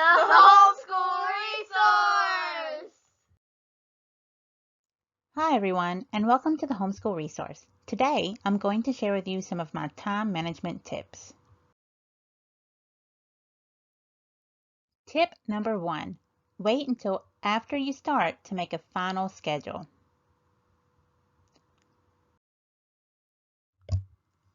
Homeschool Resource! Hi everyone, and welcome to the Homeschool Resource. Today, I'm going to share with you some of my time management tips. Tip number 1, wait until after you start to make a final schedule.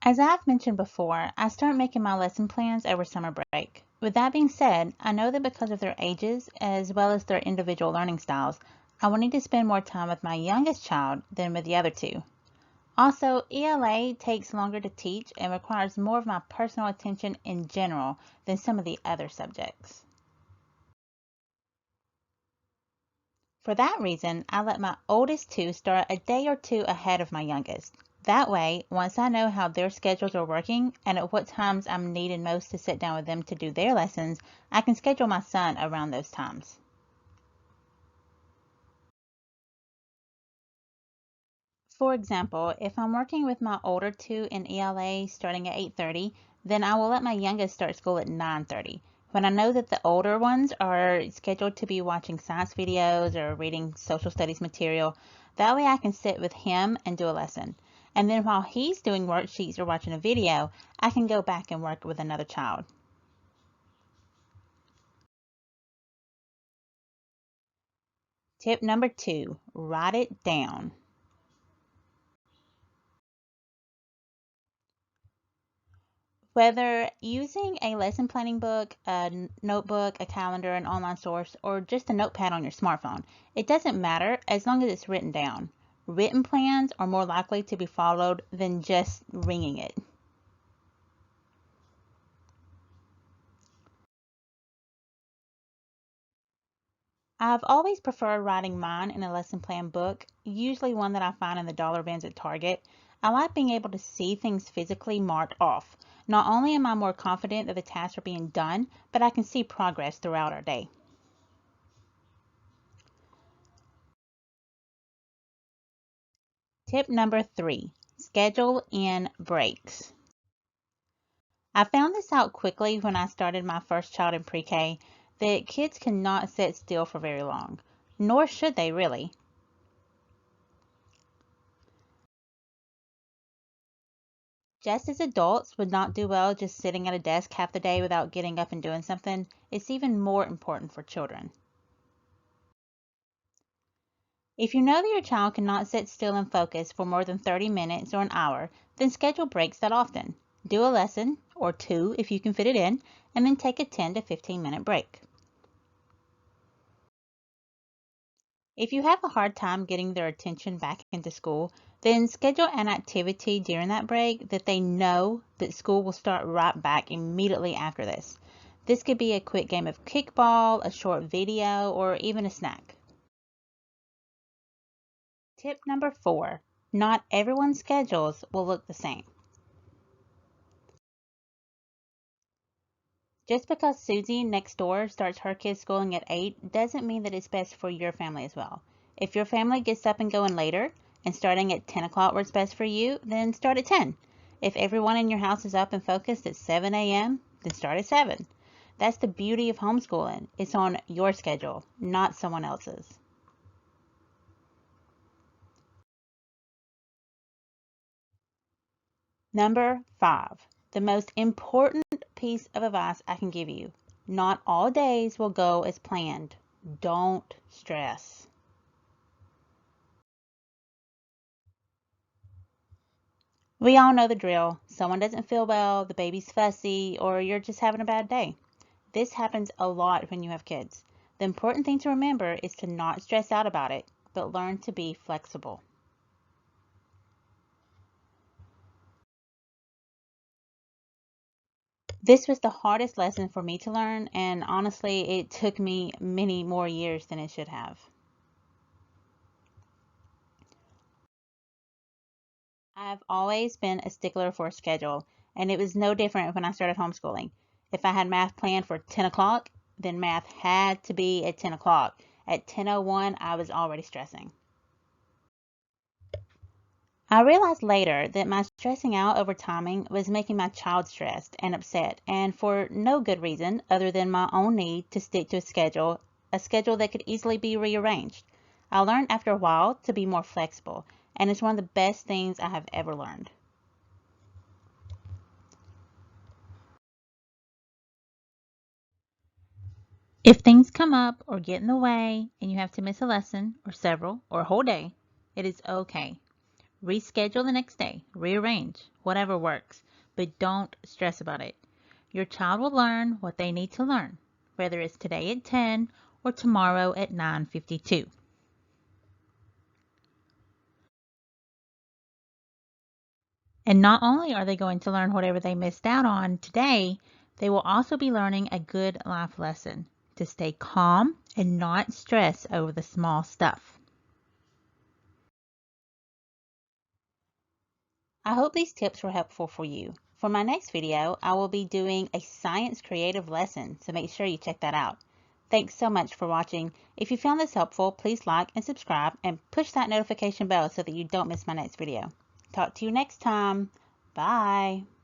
As I've mentioned before, I start making my lesson plans over summer break. With that being said, I know that because of their ages, as well as their individual learning styles, I will need to spend more time with my youngest child than with the other two. Also, ELA takes longer to teach and requires more of my personal attention in general than some of the other subjects. For that reason, I let my oldest two start a day or two ahead of my youngest. That way, once I know how their schedules are working and at what times I'm needed most to sit down with them to do their lessons, I can schedule my son around those times. For example, if I'm working with my older two in ELA starting at 8:30, then I will let my youngest start school at 9:30. When I know that the older ones are scheduled to be watching science videos or reading social studies material, that way I can sit with him and do a lesson. And then while he's doing worksheets or watching a video, I can go back and work with another child. Tip number 2, write it down. Whether using a lesson planning book, a notebook, a calendar, an online source, or just a notepad on your smartphone, it doesn't matter as long as it's written down. Written plans are more likely to be followed than just winging it. I've always preferred writing mine in a lesson plan book, usually one that I find in the dollar bins at Target. I like being able to see things physically marked off. Not only am I more confident that the tasks are being done, but I can see progress throughout our day. Tip number 3, schedule in breaks. I found this out quickly when I started my first child in pre-K that kids cannot sit still for very long, nor should they really. Just as adults would not do well just sitting at a desk half the day without getting up and doing something, it's even more important for children. If you know that your child cannot sit still and focus for more than 30 minutes or an hour, then schedule breaks that often. Do a lesson, or two if you can fit it in, and then take a 10 to 15-minute break. If you have a hard time getting their attention back into school, then schedule an activity during that break that they know that school will start right back immediately after this. This could be a quick game of kickball, a short video, or even a snack. Tip number 4, not everyone's schedules will look the same. Just because Susie next door starts her kids schooling at 8 doesn't mean that it's best for your family as well. If your family gets up and going later, and starting at 10 o'clock works best for you, then start at 10. If everyone in your house is up and focused at 7 a.m., then start at 7. That's the beauty of homeschooling. It's on your schedule, not someone else's. Number 5, the most important piece of advice I can give you. Not all days will go as planned. Don't stress. We all know the drill. Someone doesn't feel well, the baby's fussy, or you're just having a bad day. This happens a lot when you have kids. The important thing to remember is to not stress out about it, but learn to be flexible. This was the hardest lesson for me to learn, and honestly, it took me many more years than it should have. I've always been a stickler for a schedule, and it was no different when I started homeschooling. If I had math planned for 10 o'clock, then math had to be at 10 o'clock. At 10:01, I was already stressing. I realized later that my stressing out over timing was making my child stressed and upset, and for no good reason other than my own need to stick to a schedule that could easily be rearranged. I learned after a while to be more flexible, and it's one of the best things I have ever learned. If things come up or get in the way and you have to miss a lesson or several or a whole day, it is okay. Reschedule the next day, rearrange, whatever works, but don't stress about it. Your child will learn what they need to learn, whether it's today at 10 or tomorrow at 9:52. And not only are they going to learn whatever they missed out on today, they will also be learning a good life lesson to stay calm and not stress over the small stuff. I hope these tips were helpful for you. For my next video, I will be doing a science creative lesson, so make sure you check that out. Thanks so much for watching. If you found this helpful, please like and subscribe and push that notification bell so that you don't miss my next video. Talk to you next time. Bye.